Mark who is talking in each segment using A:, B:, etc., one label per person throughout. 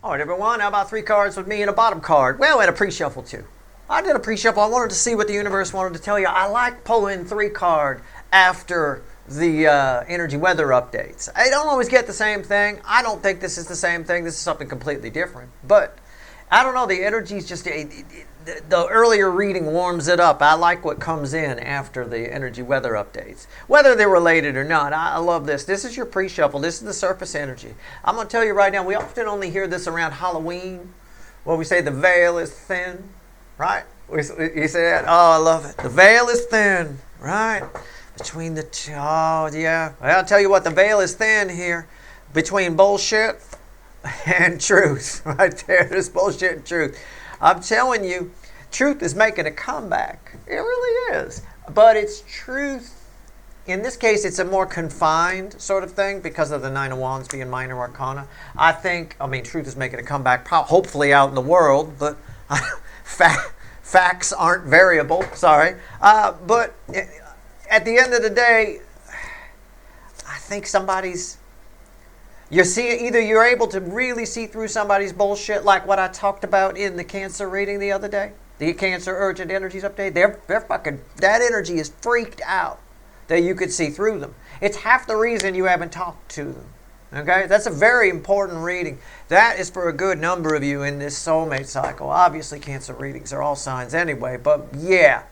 A: All right, everyone, how about 3 cards with me and a bottom card? Well, and a pre-shuffle, too. I did a pre-shuffle. I wanted to see what the universe wanted to tell you. I like pulling 3 card after the energy weather updates. I don't always get the same thing. I don't think this is the same thing. This is something completely different. But I don't know. The energy's just... the earlier reading warms it up. I like what comes in after the energy weather updates. Whether they're related or not, I love this. This is your pre-shuffle. This is the surface energy. I'm going to tell you right now, we often only hear this around Halloween, where we say the veil is thin, right? You say that? Oh, I love it. The veil is thin, right? Between the two. Oh, yeah. I'll tell you what, the veil is thin here between bullshit and truth. Right there. There's bullshit and truth. I'm telling you, truth is making a comeback. It really is. But it's truth. In this case, it's a more confined sort of thing because of the 9 of Wands being minor arcana. Truth is making a comeback, hopefully out in the world, but facts aren't variable. Sorry. But at the end of the day, I think somebody's... You're able to really see through somebody's bullshit, like what I talked about in the Cancer reading the other day. The Cancer Urgent Energies update. They're fucking... That energy is freaked out that you could see through them. It's half the reason you haven't talked to them. Okay? That's a very important reading. That is for a good number of you in this soulmate cycle. Obviously, Cancer readings are all signs anyway, but yeah.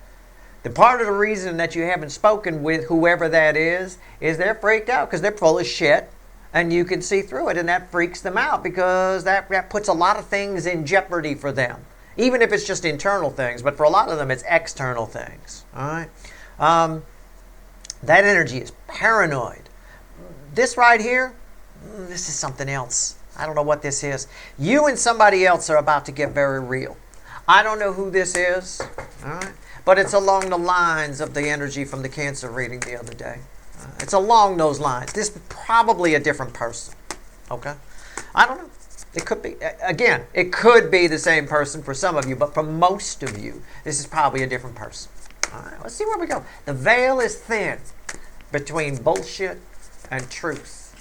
A: The part of the reason that you haven't spoken with whoever that is they're freaked out because they're full of shit. And you can see through it, and that freaks them out because that puts a lot of things in jeopardy for them. Even if it's just internal things, but for a lot of them, it's external things. All right? That energy is paranoid. This right here, this is something else. I don't know what this is. You and somebody else are about to get very real. I don't know who this is, all right? But it's along the lines of the energy from the Cancer reading the other day. It's along those lines. This is probably a different person. Okay? I don't know. It could be. Again, it could be the same person for some of you, but for most of you, this is probably a different person. All right, let's see where we go. The veil is thin between bullshit and truth.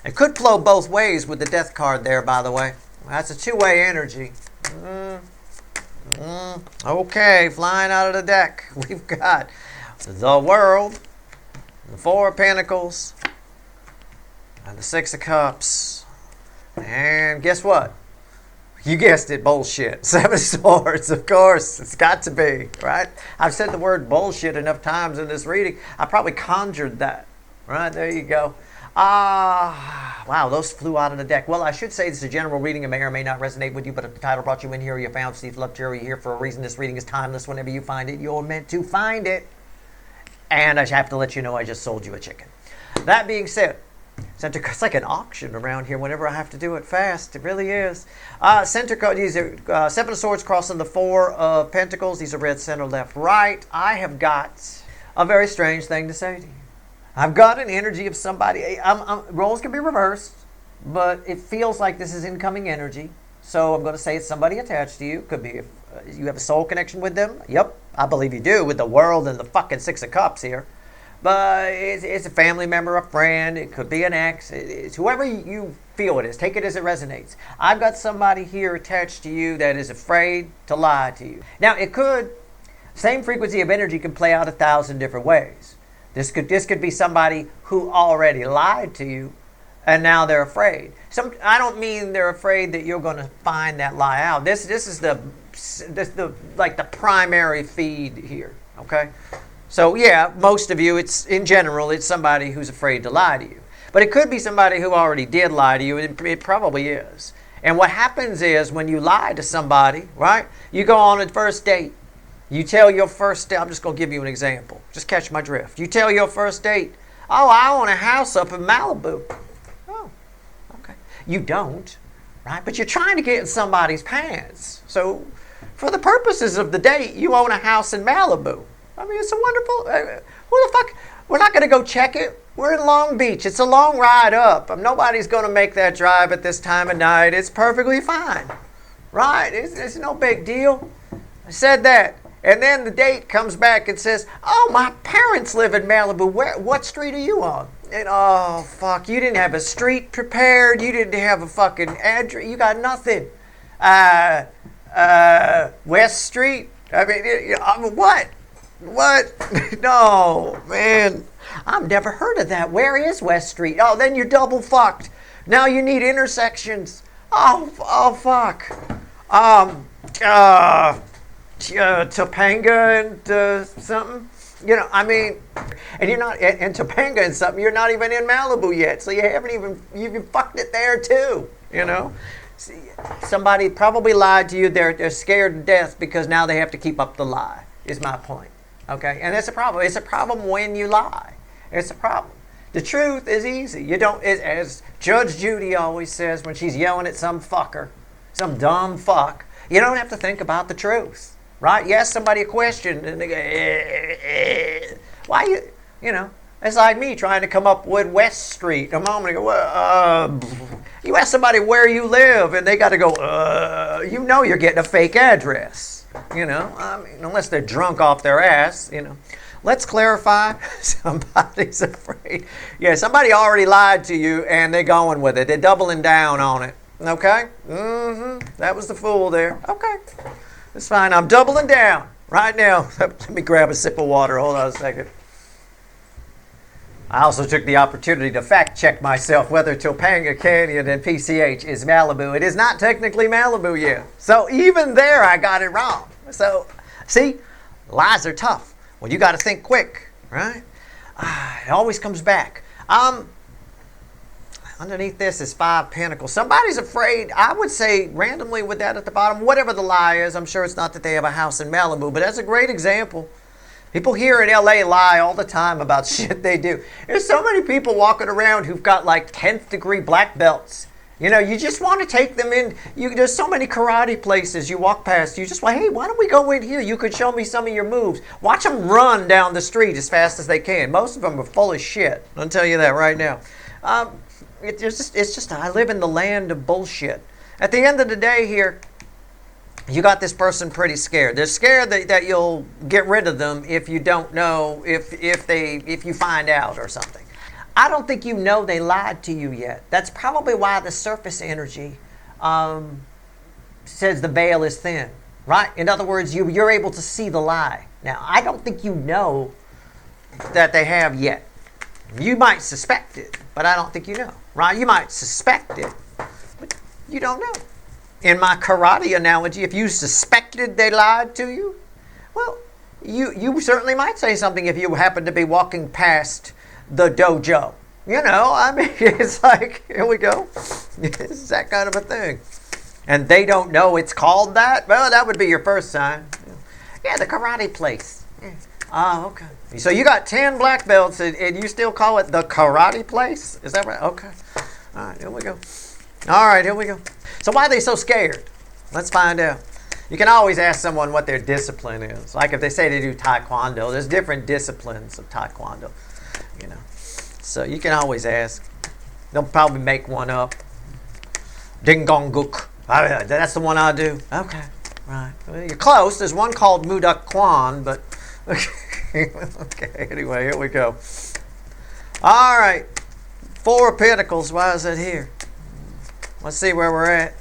A: It could flow both ways with the Death card there, by the way. That's a 2-way energy. Okay, flying out of the deck, we've got the World, the 4 of Pentacles, and the 6 of Cups. And guess what? You guessed it, bullshit. 7 of Swords, of course. It's got to be, right? I've said the word bullshit enough times in this reading. I probably conjured that. Right, there you go. Wow, those flew out of the deck. Well, I should say this is a general reading. It may or may not resonate with you, but if the title brought you in here, you found Steve Luxury here for a reason. This reading is timeless. Whenever you find it, you're meant to find it. And I have to let you know I just sold you a chicken. That being said, it's like an auction around here whenever I have to do it fast. It really is. Center code, these are 7 of Swords crossing the 4 of Pentacles. These are red, center, left, right. I have got a very strange thing to say to you. I've got an energy of somebody. Roles can be reversed, but it feels like this is incoming energy. So I'm going to say it's somebody attached to you. Could be if you have a soul connection with them. Yep, I believe you do with the World and the fucking 6 of Cups here. But it's a family member, a friend. It could be an ex. It's whoever you feel it is. Take it as it resonates. I've got somebody here attached to you that is afraid to lie to you. Now, it could, same frequency of energy can play out 1,000 different ways. This could be somebody who already lied to you, and now they're afraid. I don't mean they're afraid that you're going to find that lie out. This is the primary feed here. Okay, so yeah, most of you, in general, it's somebody who's afraid to lie to you. But it could be somebody who already did lie to you. It probably is. And what happens is when you lie to somebody, right? You go on a first date. You tell your first date, I'm just going to give you an example. Just catch my drift. You tell your first date, oh, I own a house up in Malibu. Oh, okay. You don't, right? But you're trying to get in somebody's pants. So for the purposes of the date, you own a house in Malibu. I mean, it's a wonderful, who the fuck, we're not going to go check it. We're in Long Beach. It's a long ride up. Nobody's going to make that drive at this time of night. It's perfectly fine, right? It's no big deal. I said that. And then the date comes back and says, oh, my parents live in Malibu. What street are you on? And oh fuck, you didn't have a street prepared. You didn't have a fucking address. You got nothing. West Street. I mean, what? What? No, man. I've never heard of that. Where is West Street? Oh, then you're double fucked. Now you need intersections. Oh fuck. Topanga and something. You know, I mean, and you're not in Topanga and something. You're not even in Malibu yet, so you haven't even fucked it there too. You know, see, somebody probably lied to you. They're scared to death because now they have to keep up the lie. Is my point. Okay, and it's a problem. It's a problem when you lie. It's a problem. The truth is easy. You don't, as Judge Judy always says when she's yelling at some fucker, some dumb fuck. You don't have to think about the truth. Right? You ask somebody a question and they go, why you know, it's like me trying to come up with West Street a moment ago. You ask somebody where you live and they got to go, you know you're getting a fake address. You know, I mean, unless they're drunk off their ass, you know. Let's clarify. Somebody's afraid. Yeah, somebody already lied to you and they're going with it. They're doubling down on it. Okay? That was the fool there. Okay. It's fine. I'm doubling down right now. Let me grab a sip of water. Hold on a second. I also took the opportunity to fact check myself whether Topanga Canyon and PCH is Malibu. It is not technically Malibu yet. So even there I got it wrong. So, see, lies are tough. Well, you got to think quick, right? It always comes back. Underneath this is 5 pentacles. Somebody's afraid, I would say randomly with that at the bottom, whatever the lie is. I'm sure it's not that they have a house in Malibu, but that's a great example. People here in LA lie all the time about shit they do. There's so many people walking around who've got like 10th degree black belts. You know, you just want to take them in. There's so many karate places you walk past. You just want, hey, why don't we go in here? You could show me some of your moves. Watch them run down the street as fast as they can. Most of them are full of shit. I'll tell you that right now. It's just I live in the land of bullshit. At the end of the day here, you got this person pretty scared. They're scared that you'll get rid of them if you don't know, if you find out or something. I don't think you know they lied to you yet. That's probably why the surface energy says the veil is thin, right? In other words, you're able to see the lie. Now, I don't think you know that they have yet. You might suspect it, but I don't think you know, right? You might suspect it, but you don't know. In my karate analogy, if you suspected they lied to you, well, you certainly might say something if you happen to be walking past the dojo. You know, I mean, it's like, here we go. It's that kind of a thing. And they don't know it's called that? Well, that would be your first sign. Yeah, the karate place. Yeah. Oh, okay. So you got 10 black belts and you still call it the karate place? Is that right? Okay. All right, here we go. All right, here we go. So why are they so scared? Let's find out. You can always ask someone what their discipline is. Like if they say they do taekwondo, there's different disciplines of taekwondo. You know, so you can always ask. They'll probably make one up. Dingongguk. That's the one I do. Okay, right. Well, you're close. There's one called Muduk Kwan, but okay. Anyway, here we go. All right, 4 of Pentacles. Why is it here? Let's see where we're at.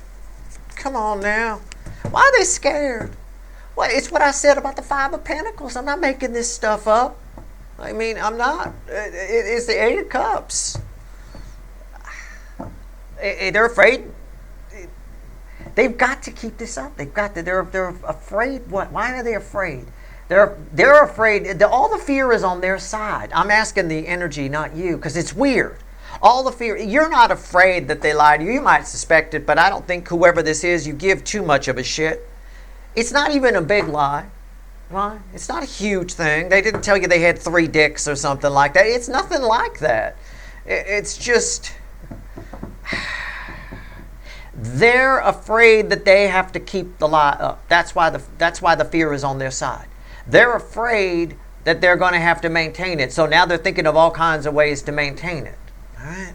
A: Come on now. Why are they scared? Well, it's what I said about the 5 of Pentacles. I'm not making this stuff up. I mean, I'm not. It's the 8 of Cups. They're afraid. They've got to keep this up. They've got to. They're afraid. What? Why are they afraid? They're afraid. All the fear is on their side. I'm asking the energy, not you, because it's weird. All the fear. You're not afraid that they lied to you. You might suspect it, but I don't think whoever this is, you give too much of a shit. It's not even a big lie. Right? It's not a huge thing. They didn't tell you they had 3 dicks or something like that. It's nothing like that. It's just they're afraid that they have to keep the lie up. That's why the fear is on their side. They're afraid that they're going to have to maintain it. So now they're thinking of all kinds of ways to maintain it. All right.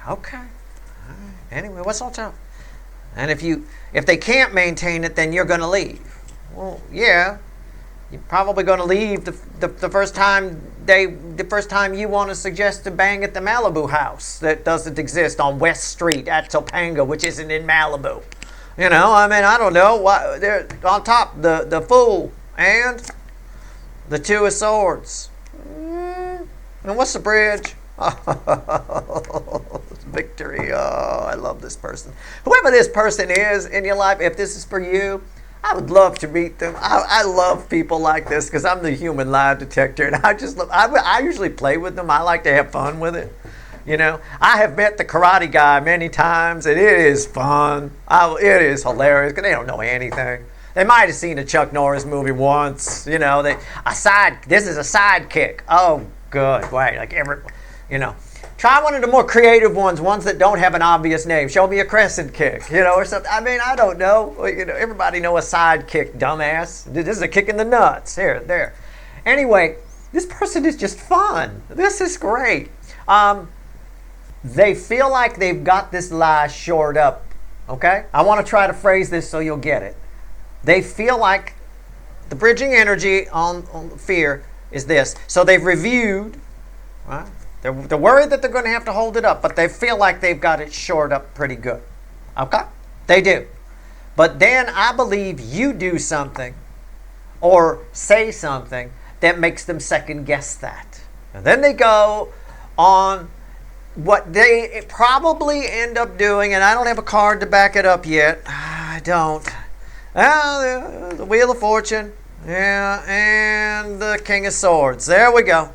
A: Okay. All right. Anyway, what's all tough? And if they can't maintain it, then you're going to leave. Well, yeah, You're probably going to leave the first time you want to suggest to bang at the Malibu house that doesn't exist on West Street at Topanga, which isn't in Malibu. You know, I mean, I don't know. Why, they're on top, the Fool and the Two of Swords. And what's the bridge? Victory. Oh, I love this person. Whoever this person is in your life, if this is for you, I would love to meet them. I love people like this because I'm the human lie detector, and I just love. I usually play with them. I like to have fun with it. You know, I have met the karate guy many times, and it is fun. It is hilarious because they don't know anything. They might have seen a Chuck Norris movie once. You know, this is a sidekick. Oh, good. Wait, like you know. Try one of the more creative ones that don't have an obvious name. Show me a crescent kick, you know, or something. I mean, I don't know. You know, everybody know a sidekick, dumbass. This is a kick in the nuts. Here, there. Anyway, this person is just fun. This is great. They feel like they've got this lie shored up. Okay? I want to try to phrase this so you'll get it. They feel like the bridging energy on fear is this. So they've reviewed, right? They're worried that they're going to have to hold it up, but they feel like they've got it shored up pretty good. Okay? They do. But then I believe you do something or say something that makes them second guess that. And then they go on what they probably end up doing, and I don't have a card to back it up yet. I don't. The Wheel of Fortune. Yeah, and the King of Swords. There we go.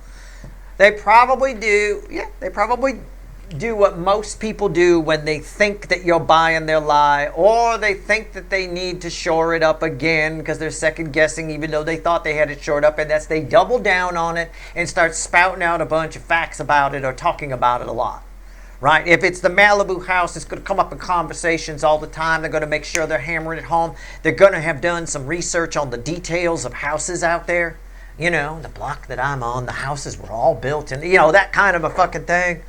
A: They probably do what most people do when they think that you're buying their lie, or they think that they need to shore it up again because they're second guessing even though they thought they had it shored up, and that's they double down on it and start spouting out a bunch of facts about it or talking about it a lot. Right? If it's the Malibu house, it's going to come up in conversations all the time. They're going to make sure they're hammering it home. They're going to have done some research on the details of houses out there. You know, the block that I'm on, the houses were all built in, you know, that kind of a fucking thing.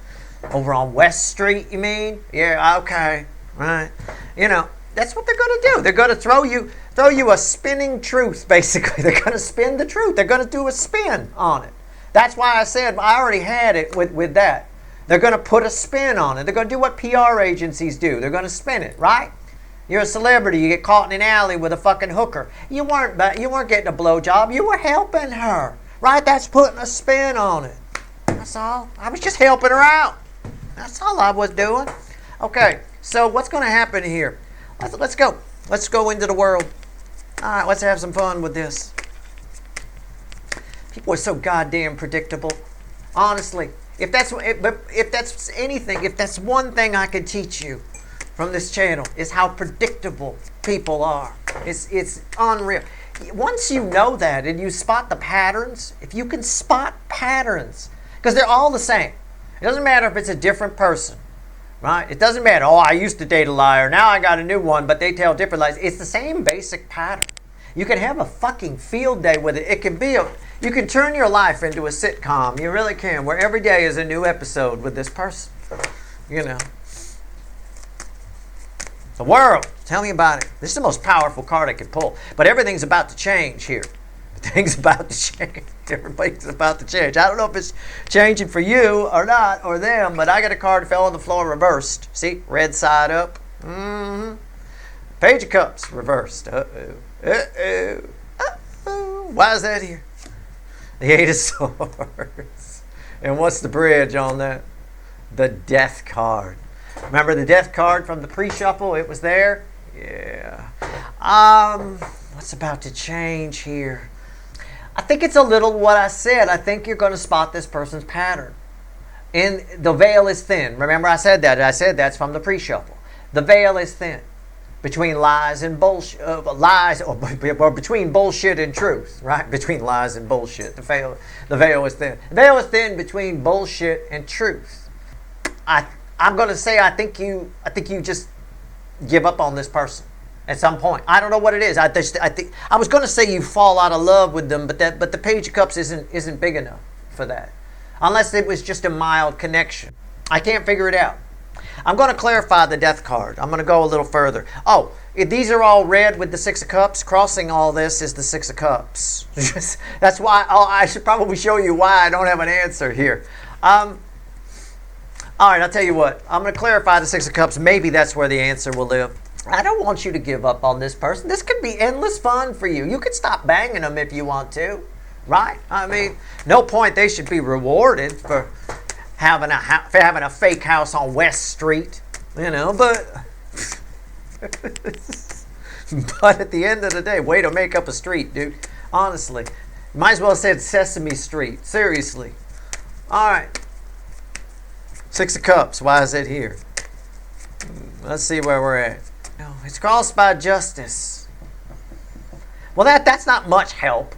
A: Over on West Street, you mean? Yeah, okay, right. You know, that's what they're going to do. They're going to throw you a spinning truth, basically. They're going to spin the truth. They're going to do a spin on it. That's why I said I already had it with that. They're going to put a spin on it. They're going to do what PR agencies do. They're going to spin it, right? You're a celebrity. You get caught in an alley with a fucking hooker. You weren't getting a blowjob. You were helping her, right? That's putting a spin on it. That's all. I was just helping her out. That's all I was doing. Okay, so what's going to happen here? Let's go. Let's go into the world. All right, let's have some fun with this. People are so goddamn predictable. Honestly, if that's anything, if that's one thing I could teach you from this channel, is how predictable people are. It's unreal. Once you know that and you spot the patterns, if you can spot patterns, because they're all the same. It doesn't matter if it's a different person, right? It doesn't matter, oh, I used to date a liar, now I got a new one, but they tell different lies. It's the same basic pattern. You can have a fucking field day with it. It can be you can turn your life into a sitcom. You really can, where every day is a new episode with this person. You know. The world. Tell me about it. This is the most powerful card I could pull. But everything's about to change here. Things about to change. Everything's about to change. I don't know if it's changing for you or not, or them, but I got a card that fell on the floor reversed. See? Red side up. Mm-hmm. Page of Cups reversed. Uh-oh. Uh-oh. Uh-oh. Why is that here? The Eight of Swords. And what's the bridge on that? The Death card. Remember the Death card from the pre-shuffle? It was there? Yeah. What's about to change here? I think it's a little what I said. I think you're going to spot this person's pattern. And the veil is thin. Remember I said that. I said that's from the pre-shuffle. The veil is thin. Between lies and bullshit. Or between bullshit and truth. Right? Between lies and bullshit. The veil is thin. The veil is thin between bullshit and truth. I'm going to say I think you just give up on this person at some point. I don't know what it is. I think I was going to say you fall out of love with them, but the Page of Cups isn't big enough for that. Unless it was just a mild connection. I can't figure it out. I'm going to clarify the death card. I'm going to go a little further. Oh, these are all red with the Six of Cups. Crossing all this is the Six of Cups. That's why I should probably show you why I don't have an answer here. All right, I'll tell you what. I'm going to clarify the Six of Cups. Maybe that's where the answer will live. I don't want you to give up on this person. This could be endless fun for you. You could stop banging them if you want to, right? I mean, no point they should be rewarded for having a fake house on West Street, you know, but but at the end of the day, way to make up a street, dude. Honestly, might as well have said Sesame Street. Seriously. All right. Six of Cups. Why is it here? Let's see where we're at. No, it's crossed by justice. Well, that's not much help.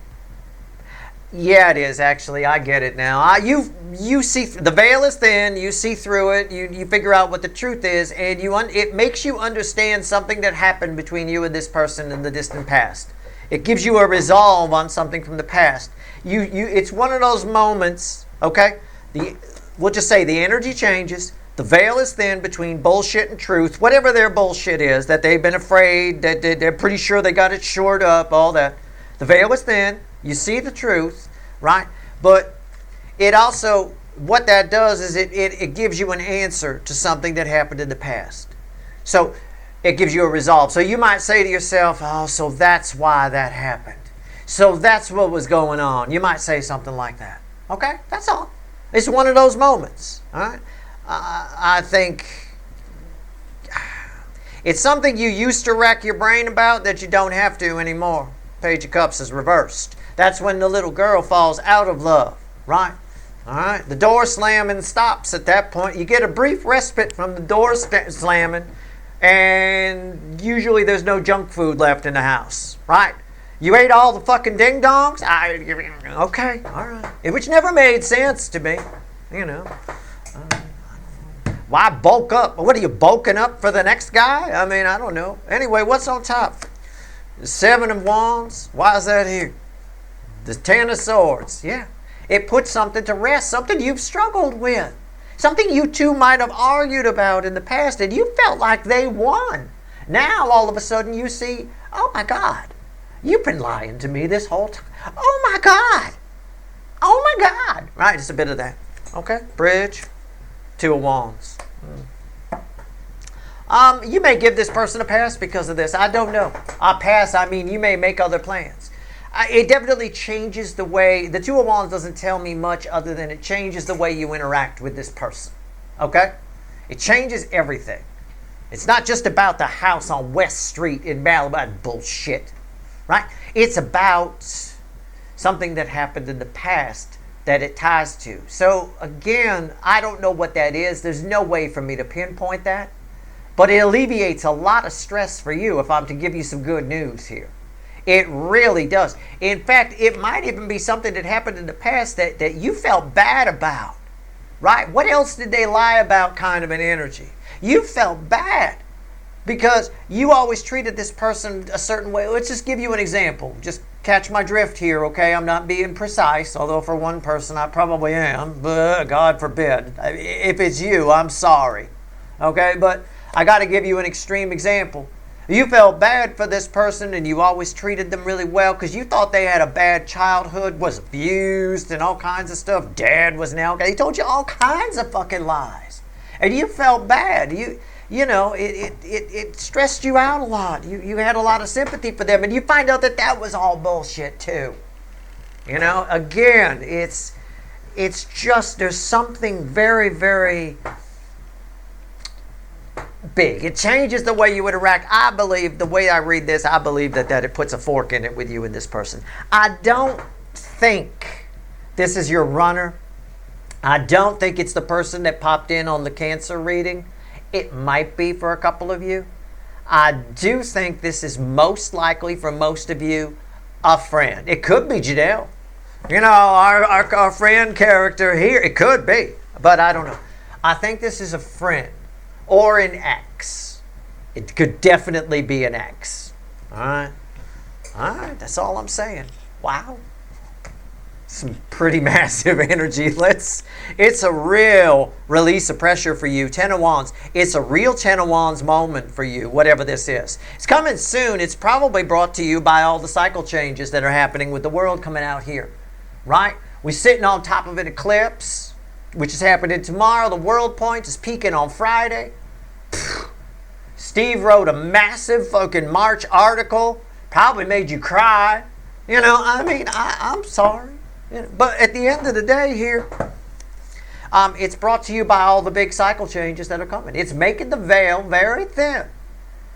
A: Yeah, it is actually. I get it now. You see the veil is thin. You see through it. You figure out what the truth is, and it makes you understand something that happened between you and this person in the distant past. It gives you a resolve on something from the past. It's one of those moments. Okay, we'll just say the energy changes. The veil is thin between bullshit and truth, whatever their bullshit is, that they've been afraid, that they're pretty sure they got it shored up, all that. The veil is thin. You see the truth, right? But it also, what that does is it gives you an answer to something that happened in the past. So it gives you a resolve. So you might say to yourself, oh, so that's why that happened. So that's what was going on. You might say something like that. Okay? That's all. It's one of those moments, all right? I think it's something you used to rack your brain about that you don't have to anymore. Page of Cups is reversed. That's when the little girl falls out of love, right? All right. The door slamming stops at that point. You get a brief respite from the door slamming, and usually there's no junk food left in the house, right? You ate all the fucking ding-dongs? Okay, all right. Which never made sense to me, you know. Why bulk up? What are you bulking up for the next guy? I mean, I don't know. Anyway, what's on top? The Seven of Wands. Why is that here? The Ten of Swords. Yeah. It puts something to rest. Something you've struggled with. Something you two might have argued about in the past and you felt like they won. Now, all of a sudden, you see, oh my God, you've been lying to me this whole time. Oh my God. Oh my God. Right, just a bit of that. Okay, bridge. Two of Wands. You may give this person a pass because of this. I don't know. Pass, I mean you may make other plans. It definitely changes the way, the Two of Wands doesn't tell me much other than it changes the way you interact with this person. Okay? It changes everything. It's not just about the house on West Street in Malibu. Bullshit. Right? It's about something that happened in the past that it ties to. So again, I don't know what that is. There's no way for me to pinpoint that. But it alleviates a lot of stress for you if I'm to give you some good news here. It really does. In fact, it might even be something that happened in the past that you felt bad about. Right? What else did they lie about kind of an energy? You felt bad because you always treated this person a certain way. Let's just give you an example. Just catch my drift here, okay? I'm not being precise, although for one person I probably am, but God forbid. If it's you, I'm sorry, okay? But I got to give you an extreme example. You felt bad for this person and you always treated them really well because you thought they had a bad childhood, was abused and all kinds of stuff. Dad was an alcoholic. He told you all kinds of fucking lies. And you felt bad. You know, it stressed you out a lot. You had a lot of sympathy for them, and you find out that was all bullshit too. You know, again, it's just there's something very, very big. It changes the way you interact. I believe, the way I read this, I believe that it puts a fork in it with you and this person. I don't think this is your runner. I don't think it's the person that popped in on the Cancer reading. It might be for a couple of you. I do think this is most likely for most of you a friend. It could be Janelle. You know, our friend character here. It could be, but I don't know. I think this is a friend or an ex. It could definitely be an ex. All right. All right. That's all I'm saying. Wow. some pretty massive energy. It's a real release of pressure for you. Ten of Wands. It's a real Ten of Wands moment for you, whatever this is. It's coming soon. It's probably brought to you by all the cycle changes that are happening with the world coming out here, right? We're sitting on top of an eclipse, which is happening tomorrow. The world point is peaking on Friday. Steve wrote a massive fucking March article. Probably made you cry. You know, I mean, I'm sorry. You know, but at the end of the day here, it's brought to you by all the big cycle changes that are coming. It's making the veil very thin.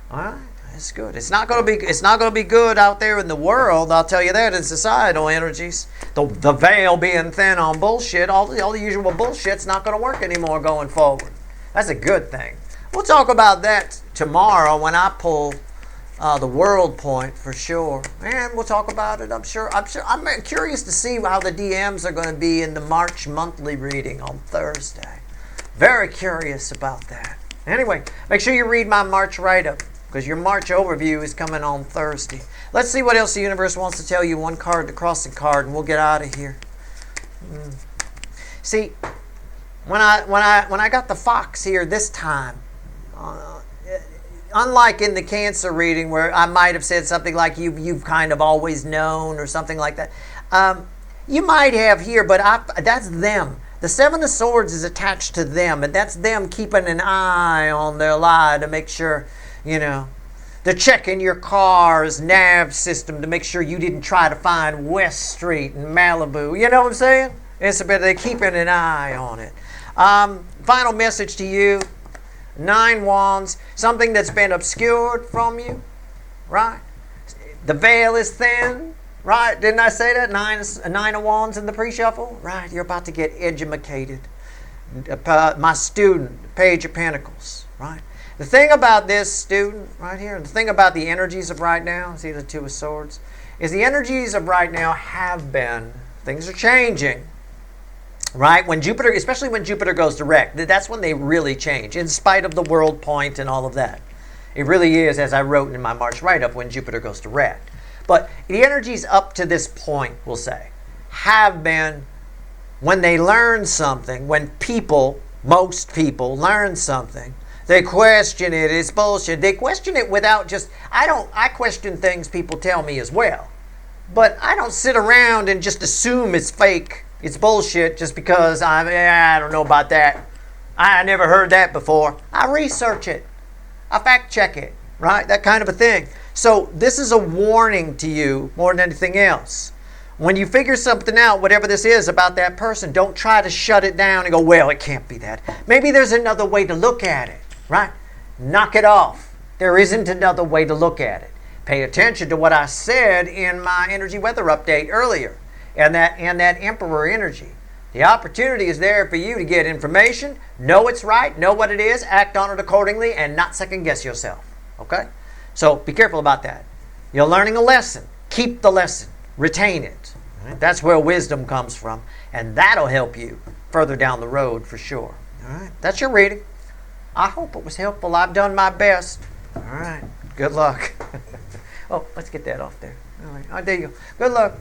A: All right, it's good. It's not going to be good out there in the world. I'll tell you that in societal energies. The veil being thin on bullshit, all the usual bullshit's not going to work anymore going forward. That's a good thing. We'll talk about that tomorrow when I pull the world point for sure, and we'll talk about it. I'm curious to see how the DMs are going to be in the March monthly reading on Thursday. Very curious about that. Anyway, make sure you read my March write-up because your March overview is coming on Thursday. Let's see what else the universe wants to tell you. One card, the crossing card, and we'll get out of here. See, when I got the fox here this time. Unlike in the Cancer reading where I might have said something like you've kind of always known or something like that. You might have here, but that's them. The Seven of Swords is attached to them, and that's them keeping an eye on their lie to make sure, you know, they're checking your car's nav system to make sure you didn't try to find West Street in Malibu. You know what I'm saying? It's a bit, they're keeping an eye on it. Final message to you. 9 Wands, something that's been obscured from you, right? The veil is thin, right? Didn't I say that? 9 of Wands in the pre-shuffle, right? You're about to get educated. My student, Page of Pentacles, right? The thing about this student right here, the thing about the energies of right now, see the Two of Swords, is the energies of right now have been, things are changing. Right? When Jupiter, especially when Jupiter goes direct, that's when they really change, in spite of the world point and all of that. It really is, as I wrote in my March write-up, when Jupiter goes direct. But the energies up to this point, we'll say, have been when they learn something, when people, most people, learn something, they question it, it's bullshit. They question it without just, I question things people tell me as well. But I don't sit around and just assume it's fake. It's bullshit just because I don't know about that. I never heard that before. I research it. I fact check it, right? That kind of a thing. So this is a warning to you more than anything else. When you figure something out, whatever this is about that person, don't try to shut it down and go, well, it can't be that. Maybe there's another way to look at it, right? Knock it off. There isn't another way to look at it. Pay attention to what I said in my energy weather update earlier. And that Emperor energy. The opportunity is there for you to get information, know it's right, know what it is, act on it accordingly, and not second guess yourself. Okay? So be careful about that. You're learning a lesson. Keep the lesson. Retain it. Right? That's where wisdom comes from. And that'll help you further down the road for sure. All right? That's your reading. I hope it was helpful. I've done my best. All right. Good luck. Oh, let's get that off there. All right. Oh, there you go. Good luck.